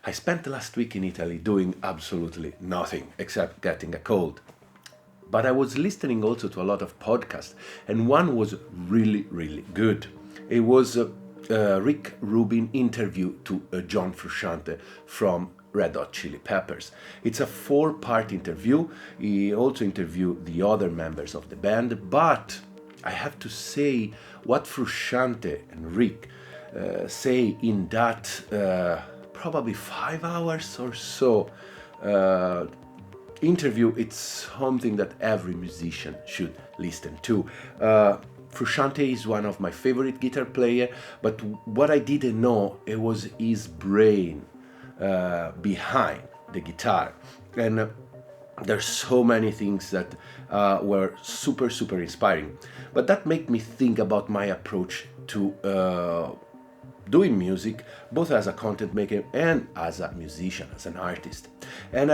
I spent the last week in Italy doing absolutely nothing except getting a cold. But I was listening also to a lot of podcasts, and one was really, really good. It was a Rick Rubin interview to John Frusciante from Red Hot Chili Peppers. It's a four-part interview. He also interviewed the other members of the band, but I have to say what Frusciante and Rick say in that probably 5 hours or so interview, it's something that every musician should listen to. Frusciante is one of my favorite guitar player, but what I didn't know, it was his brain behind the guitar. And there's so many things that were super, super inspiring. But that made me think about my approach to doing music, both as a content maker and as a musician, as an artist. And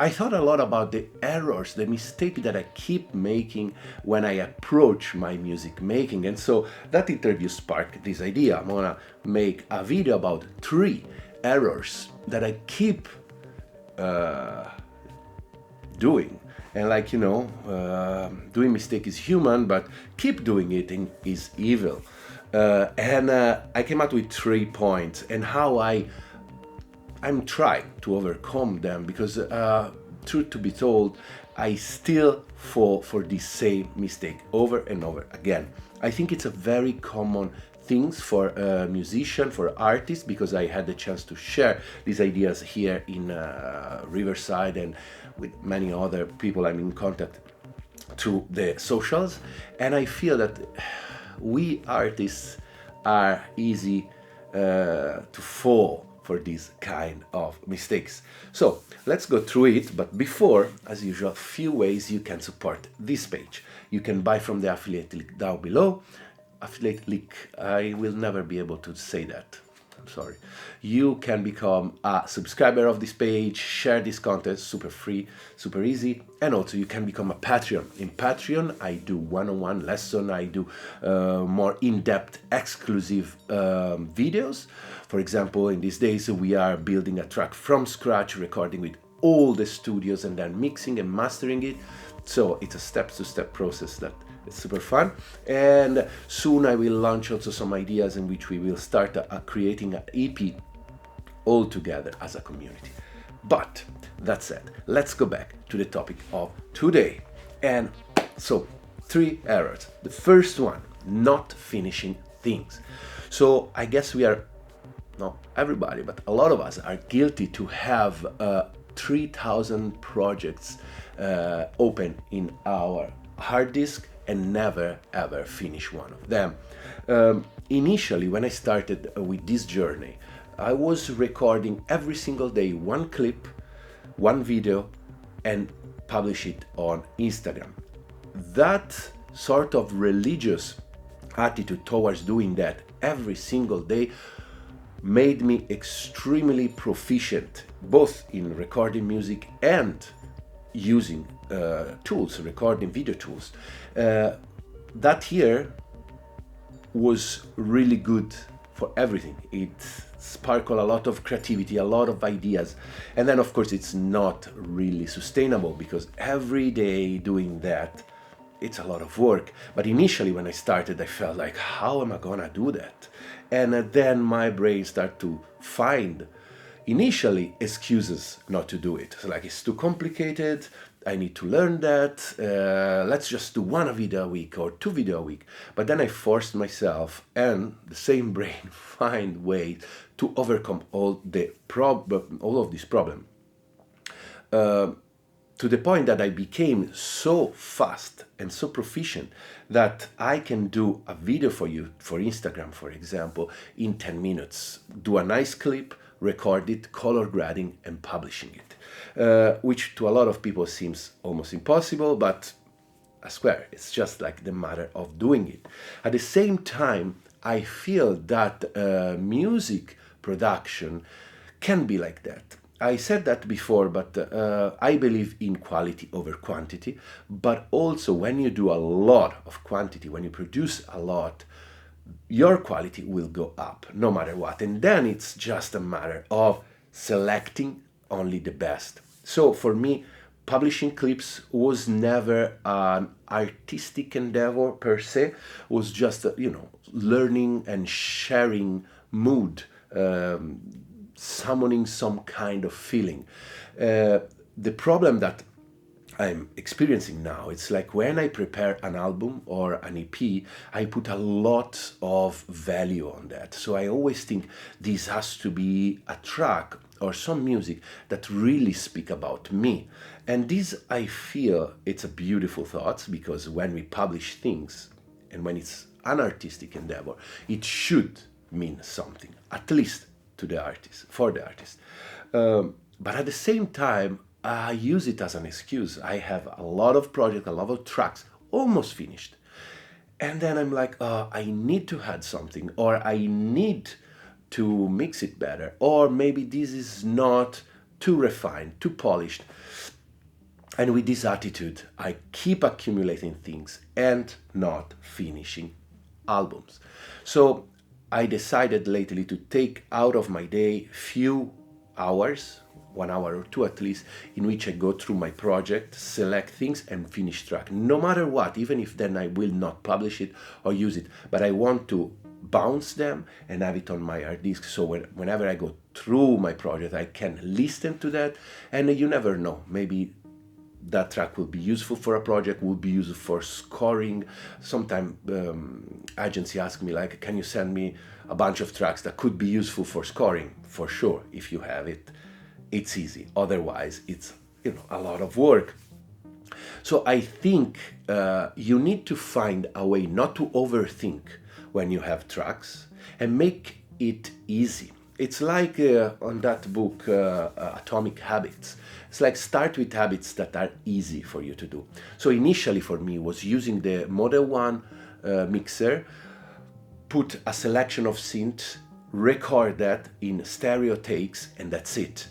I thought a lot about the errors, the mistake that I keep making when I approach my music making. And so that interview sparked this idea. I'm gonna make a video about 3 errors that I keep doing. And doing mistake is human, but keep doing it is evil. And I came up with 3 points and how I'm trying to overcome them, because truth to be told, I still fall for this same mistake over and over again. I think it's a very common thing for a musician, for artists, because I had the chance to share these ideas here in Riverside and with many other people I'm in contact through the socials. And I feel that we artists are easy to fall for these kind of mistakes. So let's go through it, but before, as usual, few ways you can support this page. You can buy from the affiliate link down below. Affiliate link, I will never be able to say that. I'm sorry. You can become a subscriber of this page, share this content, super free, super easy, and also you can become a Patreon. In Patreon, I do one-on-one lesson, I do more in-depth, exclusive videos. For example, in these days, we are building a track from scratch, recording with all the studios and then mixing and mastering it. So it's a step-to-step process that is super fun. And soon I will launch also some ideas in which we will start creating an EP all together as a community. But that said, let's go back to the topic of today. And so 3 errors. The first one, not finishing things. So I guess we are, not everybody, but a lot of us are guilty to have 3,000 projects open in our hard disk and never ever finish one of them. Initially, when I started with this journey, I was recording every single day 1 clip, 1 video, and publish it on Instagram. That sort of religious attitude towards doing that every single day made me extremely proficient, both in recording music and using tools, recording video tools. That year was really good for everything. It sparkled a lot of creativity, a lot of ideas. And then of course it's not really sustainable, because every day doing that, it's a lot of work. But initially when I started, I felt like, how am I gonna do that? And then my brain started to find initially excuses not to do it. So like, it's too complicated, I need to learn that, let's just do 1 video a week or 2 video a week. But then I forced myself, and the same brain find ways to overcome all of this problem. To the point that I became so fast and so proficient that I can do a video for you, for Instagram, for example, in 10 minutes. Do a nice clip, record it, color grading, and publishing it. Which to a lot of people seems almost impossible, but I swear, it's just like the matter of doing it. At the same time, I feel that music production can be like that. I said that before, but I believe in quality over quantity. But also when you do a lot of quantity, when you produce a lot, your quality will go up no matter what. And then it's just a matter of selecting only the best. So for me, publishing clips was never an artistic endeavor per se. It was just, learning and sharing mood, summoning some kind of feeling. The problem that I'm experiencing now, it's like when I prepare an album or an EP, I put a lot of value on that. So I always think this has to be a track or some music that really speak about me. And this, I feel, it's a beautiful thought, because when we publish things and when it's an artistic endeavor, it should mean something, at least to the artist, for the artist. But at the same time, I use it as an excuse. I have a lot of projects, a lot of tracks almost finished. And then I'm like, I need to add something, or I need to mix it better, or maybe this is not too refined, too polished. And with this attitude, I keep accumulating things and not finishing albums. So I decided lately to take out of my day few hours, 1 hour or two at least, in which I go through my project, select things, and finish track. No matter what, even if then I will not publish it or use it, but I want to bounce them and have it on my hard disk. So whenever I go through my project, I can listen to that, and you never know. Maybe that track will be useful for a project, will be useful for scoring. Sometimes agency ask me, like, can you send me a bunch of tracks that could be useful for scoring? For sure, if you have it, it's easy. Otherwise, it's a lot of work. So I think you need to find a way not to overthink when you have tracks and make it easy. It's like on that book, Atomic Habits. It's like start with habits that are easy for you to do. So initially for me was using the Model 1 mixer, put a selection of synths, record that in stereo takes, and that's it.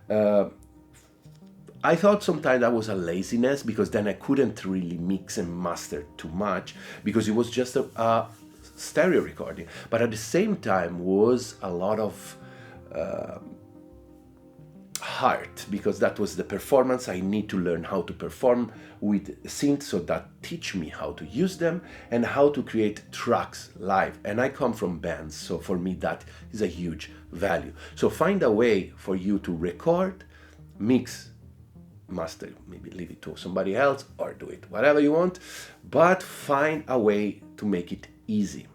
I thought sometimes that was a laziness, because then I couldn't really mix and master too much, because it was just a stereo recording. But at the same time was a lot of heart, because that was the performance. I need to learn how to perform with synth, so that teach me how to use them and how to create tracks live. And I come from bands, so for me that is a huge value. So find a way for you to record, mix, master, maybe leave it to somebody else or do it whatever you want, but find a way to make it easy.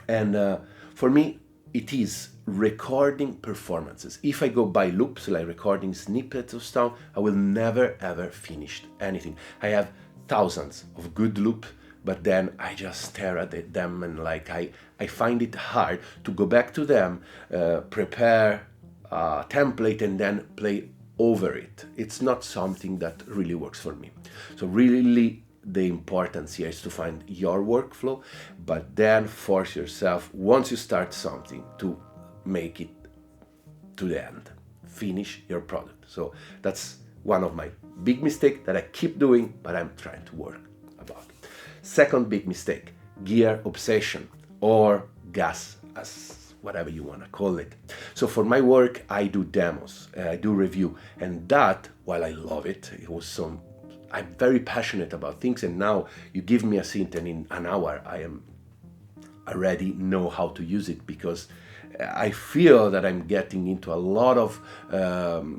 And for me, it is recording performances. If I go by loops, like recording snippets of stuff, I will never ever finish anything. I have thousands of good loops, but then I just stare at them, and like I find it hard to go back to them, prepare a template, and then play over it. It's not something that really works for me. So really the importance here is to find your workflow, but then force yourself, once you start something, to make it to the end, finish your product. So that's one of my big mistakes that I keep doing, but I'm trying to work about. Second big mistake, gear obsession, or gas, as whatever you want to call it. So for my work, I do demos, I do review, and that, while I love it, I'm very passionate about things, and now you give me a synth and in an hour I already know how to use it, because I feel that I'm getting into a lot of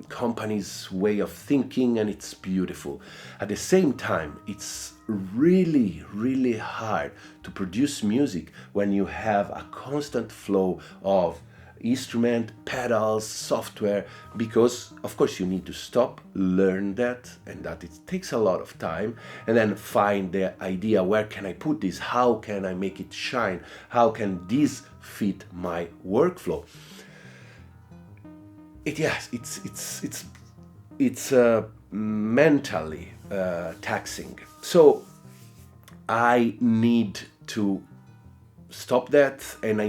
companies' way of thinking, and it's beautiful. At the same time, it's really, really hard to produce music when you have a constant flow of instrument, pedals, software, because of course you need to stop, learn that, and that it takes a lot of time, and then find the idea, where can I put this, how can I make it shine, how can this fit my workflow. It's mentally taxing. So I need to stop that, and I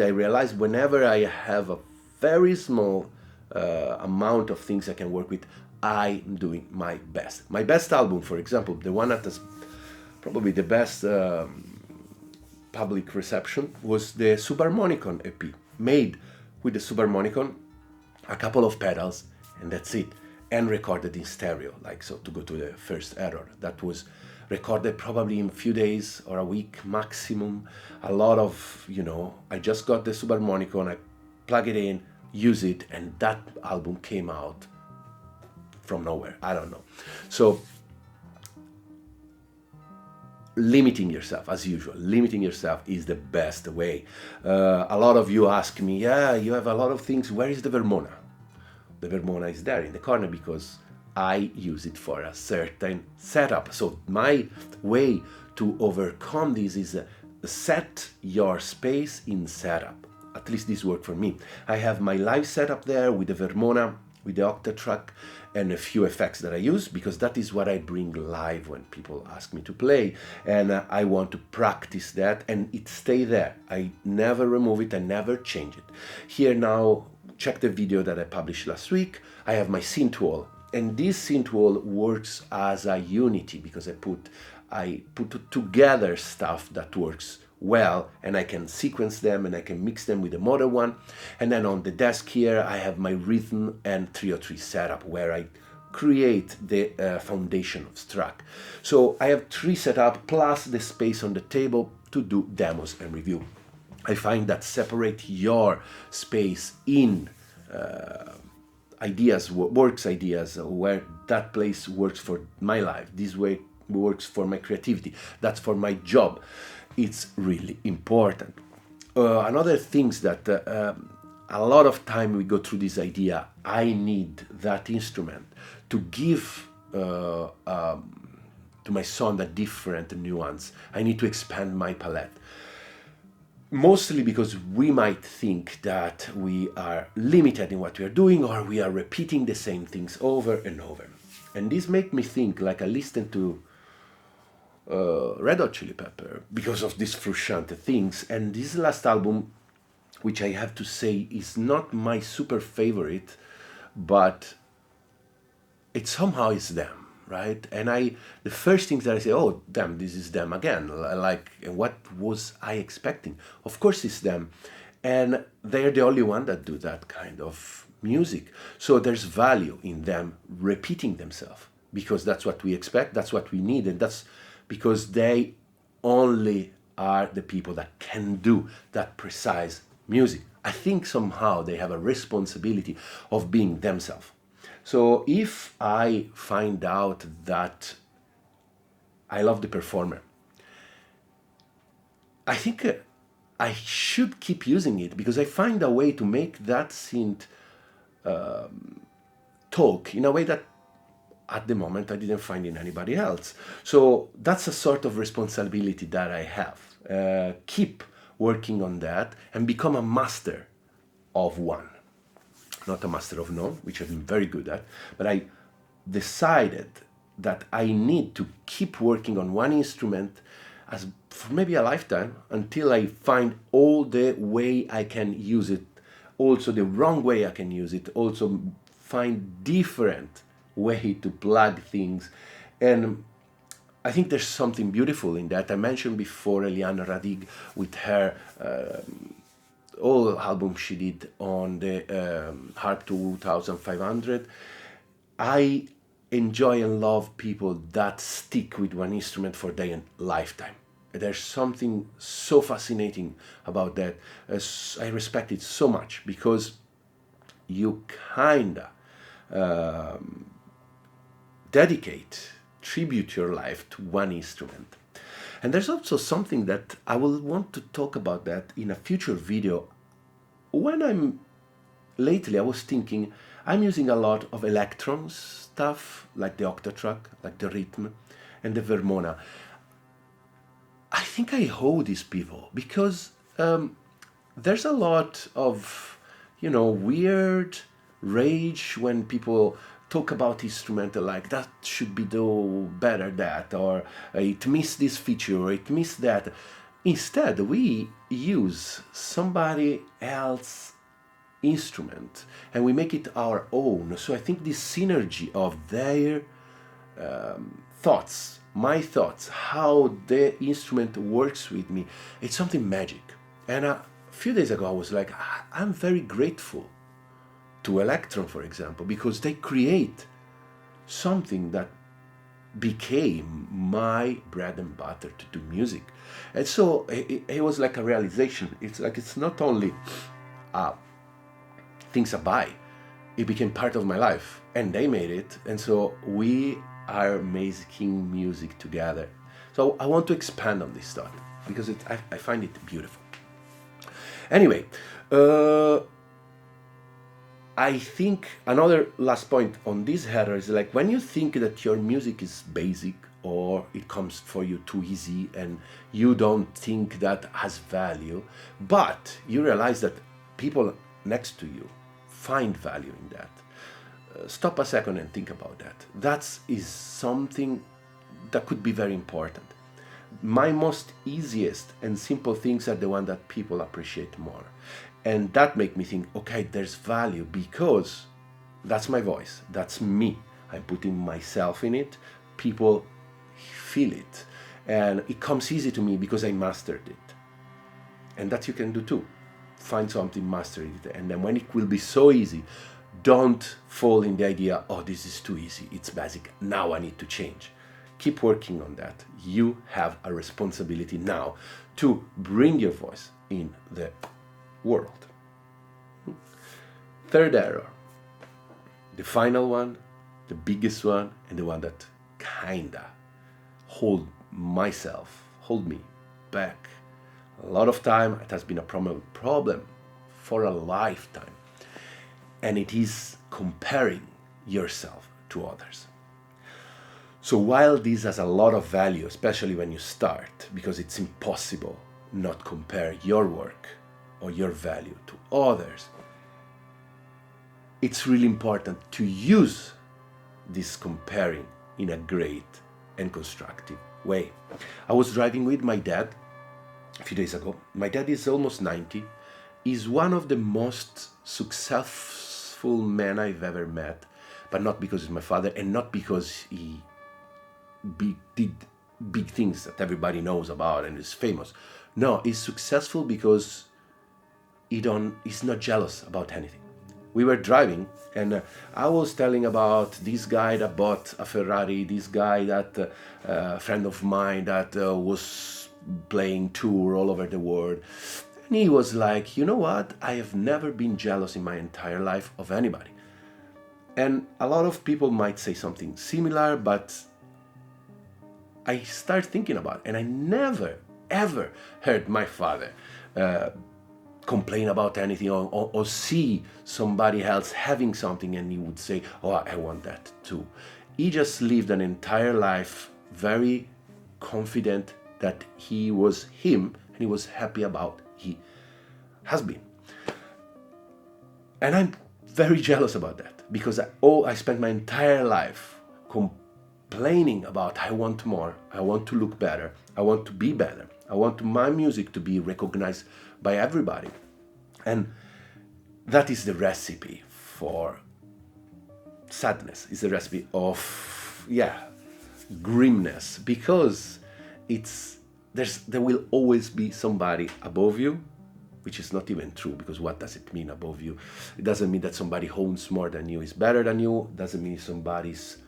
realize whenever I have a very small amount of things I can work with, I'm doing my best. My best album, for example, the one that is probably the best public reception was the Subharmonicon EP, made with the Subharmonicon, a couple of pedals, and that's it, and recorded in stereo, like so, to go to the first error. That was recorded probably in a few days or a week maximum. A lot of, I just got the Subharmonicon, I plug it in, use it, and that album came out from nowhere. I don't know. So limiting yourself, as usual, limiting yourself is the best way. A lot of you ask me, yeah, you have a lot of things, where is the Vermona? The Vermona is there in the corner because I use it for a certain setup. So my way to overcome this is set your space in setup. At least this worked for me. I have my live setup there with the Vermona, with the Octatrack, and a few effects that I use, because that is what I bring live when people ask me to play, and I want to practice that, and it stay there. I never remove it, I never change it. Here now, check the video that I published last week. I have my synth wall, and this synth wall works as a unity, because I put together stuff that works well, and I can sequence them and I can mix them with the modern one. And then on the desk here I have my rhythm and 303 setup, where I create the foundation of Struck. So I have 3 setup plus the space on the table to do demos and review. I find that separate your space in ideas, works ideas, where that place works for my life, this way works for my creativity, that's for my job. It's really important. Another things that a lot of time we go through this idea, I need that instrument to give to my son that different nuance. I need to expand my palette. Mostly because we might think that we are limited in what we are doing, or we are repeating the same things over and over. And this make me think, like I listened to Red Hot Chili Pepper because of these Frusciante things, and this last album, which I have to say is not my super favorite, but it somehow is them, right? And the first things that I say, oh damn, this is them again, like, what was I expecting? Of course it's them, and they're the only one that do that kind of music, so there's value in them repeating themselves, because that's what we expect, that's what we need, and that's because they only are the people that can do that precise music. I think somehow they have a responsibility of being themselves. So if I find out that I love the performer, I think I should keep using it, because I find a way to make that synth talk in a way that at the moment I didn't find in anybody else. So that's a sort of responsibility that I have. Keep working on that and become a master of one. Not a master of none, which I've been very good at, but I decided that I need to keep working on one instrument as for maybe a lifetime, until I find all the way I can use it, also the wrong way I can use it, also find different way to plug things. And I think there's something beautiful in that. I mentioned before Eliane Radig with her all album she did on the Harp 2500. I enjoy and love people that stick with one instrument for their lifetime. There's something so fascinating about that. I respect it so much, because you kinda tribute your life to one instrument. And there's also something that I will want to talk about that in a future video. Lately I was thinking, I'm using a lot of electron stuff, like the Octatrack, like the Rhythm, and the Vermona. I think I owe these people, because there's a lot of, weird rage when people talk about instrumental, like that should be do better that, or it missed this feature, or it missed that. Instead, we use somebody else's instrument and we make it our own. So I think this synergy of their thoughts my thoughts, how the instrument works with me, it's something magic. And a few days ago, I was like, I'm very grateful to Electron, for example, because they create something that became my bread and butter to do music. And so it was like a realization. It's like it's not only things I buy, it became part of my life, and they made it. And so we are making music together. So I want to expand on this thought because I find it beautiful. Anyway, I think another last point on this header is like when you think that your music is basic or it comes for you too easy and you don't think that has value, but you realize that people next to you find value in that. Stop a second and think about that. That is something that could be very important. My most easiest and simple things are the one that people appreciate more. And that make me think, okay, there's value because that's my voice, that's me. I'm putting myself in it, people feel it. And it comes easy to me because I mastered it. And that you can do too. Find something, master it. And then when it will be so easy, don't fall in the idea, oh, this is too easy, it's basic, now I need to change. Keep working on that. You have a responsibility now to bring your voice in the world. Third error, the final one, the biggest one, and the one that kinda hold me back. A lot of time, it has been a problem for a lifetime, and it is comparing yourself to others. So while this has a lot of value, especially when you start, because it's impossible not compare your work or your value to others, it's really important to use this comparing in a great and constructive way. I was driving with my dad a few days ago. My dad is almost 90. He's one of the most successful men I've ever met, but not because he's my father and not because he did big things that everybody knows about and is famous. No, he's successful because he's not jealous about anything. We were driving and I was telling about this guy that bought a Ferrari, this guy that a friend of mine that was playing tour all over the world. And he was like, you know what? I have never been jealous in my entire life of anybody. And a lot of people might say something similar, but I start thinking about it, and I never, ever heard my father complain about anything or see somebody else having something and he would say, oh, I want that too. He just lived an entire life very confident that he was him and he was happy about he has been. And I'm very jealous about that because I spent my entire life complaining about I want more, I want to look better, I want to be better, I want my music to be recognized by everybody. And that is the recipe for sadness, is the recipe of grimness, because there will always be somebody above you, which is not even true, because what does it mean above you? It doesn't mean that somebody owns more than you is better than you. It doesn't mean somebody's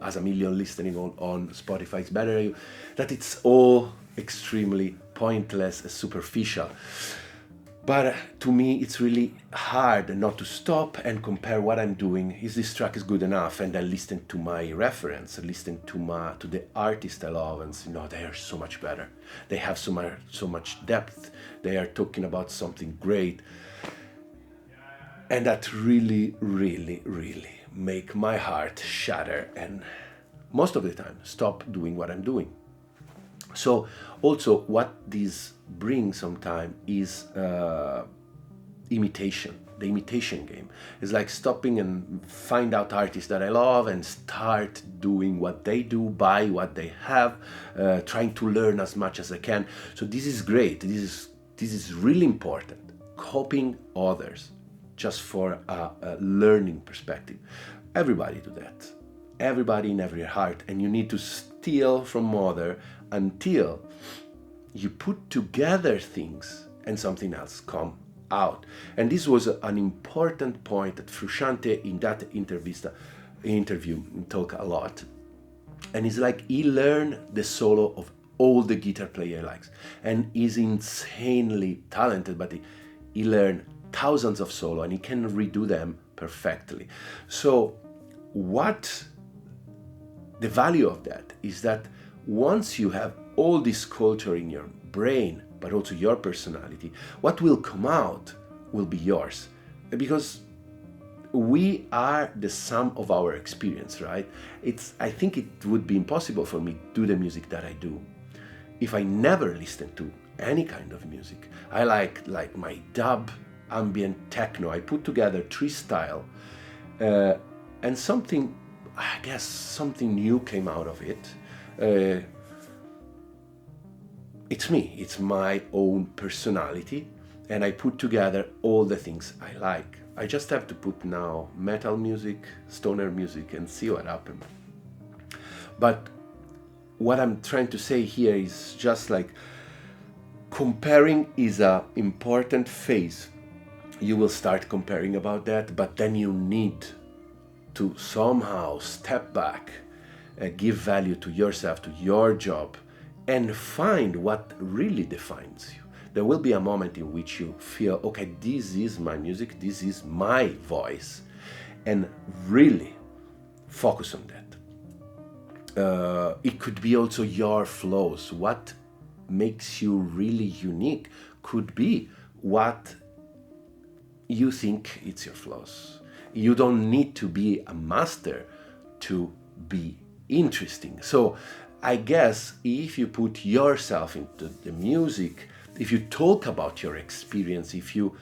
has a million listening on Spotify is better than you. That it's all extremely pointless and superficial. But to me, it's really hard not to stop and compare what I'm doing. Is this track is good enough? And then listen to my reference, listen to the artist I love, and say, no, they are so much better. They have so much depth. They are talking about something great. And that really, really, really make my heart shatter and most of the time stop doing what I'm doing. So also what this brings sometimes is imitation. The imitation game is like stopping and find out artists that I love and start doing what they do, buy what they have, trying to learn as much as I can. So this is great. This is really important. Copying others just for a learning perspective. Everybody do that. everybody in every heart, and you need to steal from mother until you put together things and something else come out. And this was an important point that Frusciante in that interview talk a lot. And it's like he learned the solo of all the guitar player likes, and is insanely talented, but he learned thousands of solo and he can redo them perfectly. So what the value of that is that once you have all this culture in your brain, but also your personality, what will come out will be yours. Because we are the sum of our experience, right? I think it would be impossible for me to do the music that I do if I never listened to any kind of music. I like my dub, ambient, techno. I put together 3 style, and something, I guess, something new came out of it. It's me. It's my own personality, and I put together all the things I like. I just have to put now metal music, stoner music, and see what happens. But what I'm trying to say here is just like comparing is an important phase. You will start comparing about that, but then you need to somehow step back, give value to yourself, to your job, and find what really defines you. There will be a moment in which you feel, okay, this is my music, this is my voice, and really focus on that. It could be also your flaws. What makes you really unique could be what you think it's your flaws. You don't need to be a master to be interesting. So I guess if you put yourself into the music, if you talk about your experience, if you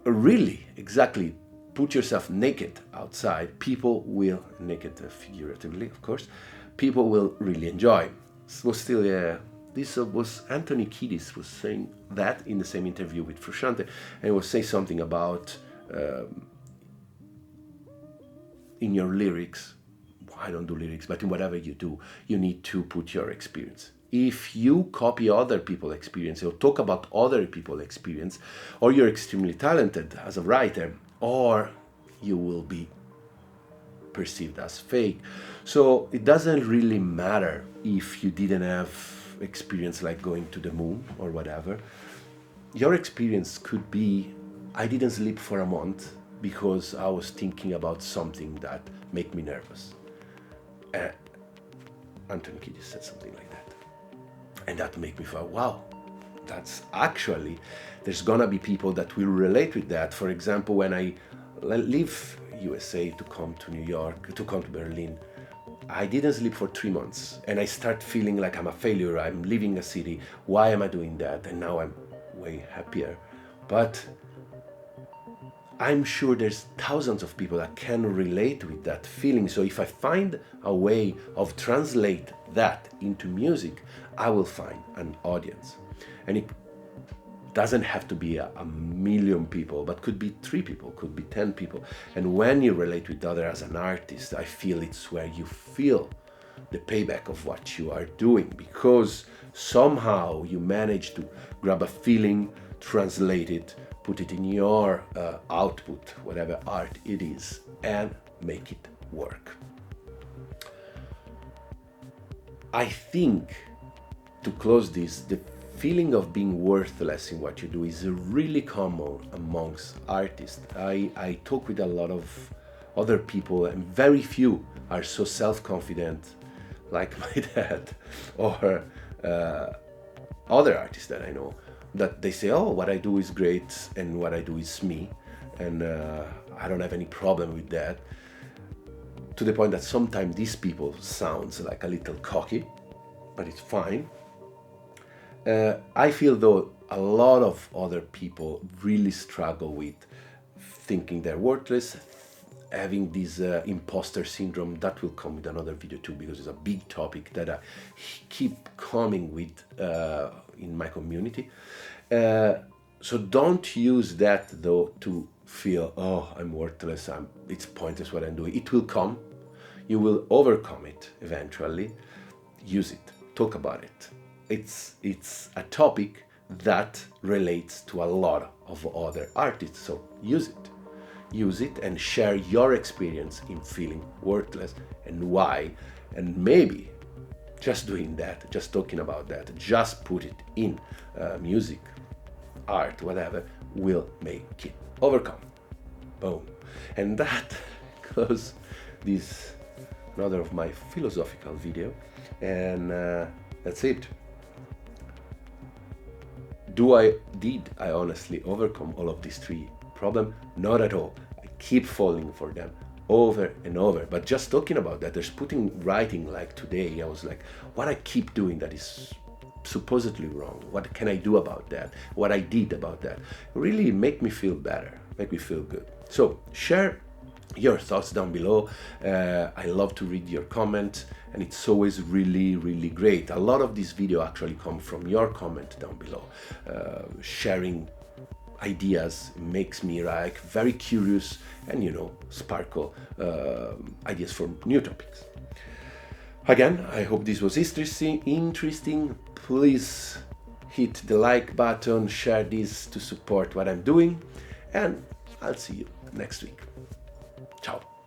really exactly put yourself naked outside, people will, naked figuratively of course, people will really enjoy. This was still this was Anthony Kiedis was saying that in the same interview with Frusciante, and he was saying something about in your lyrics, I don't do lyrics, but in whatever you do, you need to put your experience. If you copy other people's experience or talk about other people's experience, or you're extremely talented as a writer, or you will be perceived as fake. So it doesn't really matter if you didn't have experience like going to the moon or whatever. Your experience could be, I didn't sleep for a month because I was thinking about something that made me nervous. Anthony Kiedis said something like that. And that made me feel, wow, that's actually, there's gonna be people that will relate with that. For example, when I leave USA to come to New York, to come to Berlin, I didn't sleep for 3 months, and I start feeling like I'm a failure. I'm leaving a city. Why am I doing that? And now I'm way happier. But I'm sure there's thousands of people that can relate with that feeling. So if I find a way of translate that into music, I will find an audience. And it doesn't have to be a million people, but could be 3 people, could be 10 people. And when you relate with others as an artist, I feel it's where you feel the payback of what you are doing, because somehow you manage to grab a feeling, translate it, put it in your output, whatever art it is, and make it work. I think, to close this, the feeling of being worthless in what you do is really common amongst artists. I talk with a lot of other people, and very few are so self-confident like my dad or other artists that I know, that they say, oh, what I do is great and what I do is me, and I don't have any problem with that, to the point that sometimes these people sounds like a little cocky, but it's fine. I feel though a lot of other people really struggle with thinking they're worthless, having this imposter syndrome. That will come with another video too, because it's a big topic that I keep coming with in my community. So don't use that though to feel, oh, I'm worthless, it's pointless what I'm doing. It will come, you will overcome it eventually. Use it, talk about it. It's a topic that relates to a lot of other artists, so use it and share your experience in feeling worthless and why. And maybe just doing that, just talking about that, just put it in music, art, whatever, will make it overcome. Boom. And that closes this another of my philosophical video, and that's it. Did I honestly overcome all of these three problems? Not at all. I keep falling for them over and over. But just talking about that, there's writing like today, I was like, what I keep doing that is supposedly wrong, what can I do about that, what I did about that, really make me feel better, make me feel good. So share your thoughts down below. I love to read your comment, and it's always really, really great. A lot of this video actually come from your comment down below. Sharing ideas makes me like very curious and sparkle ideas for new topics. Again, I hope this was interesting. Please hit the like button, share this to support what I'm doing, and I'll see you next week. Ciao.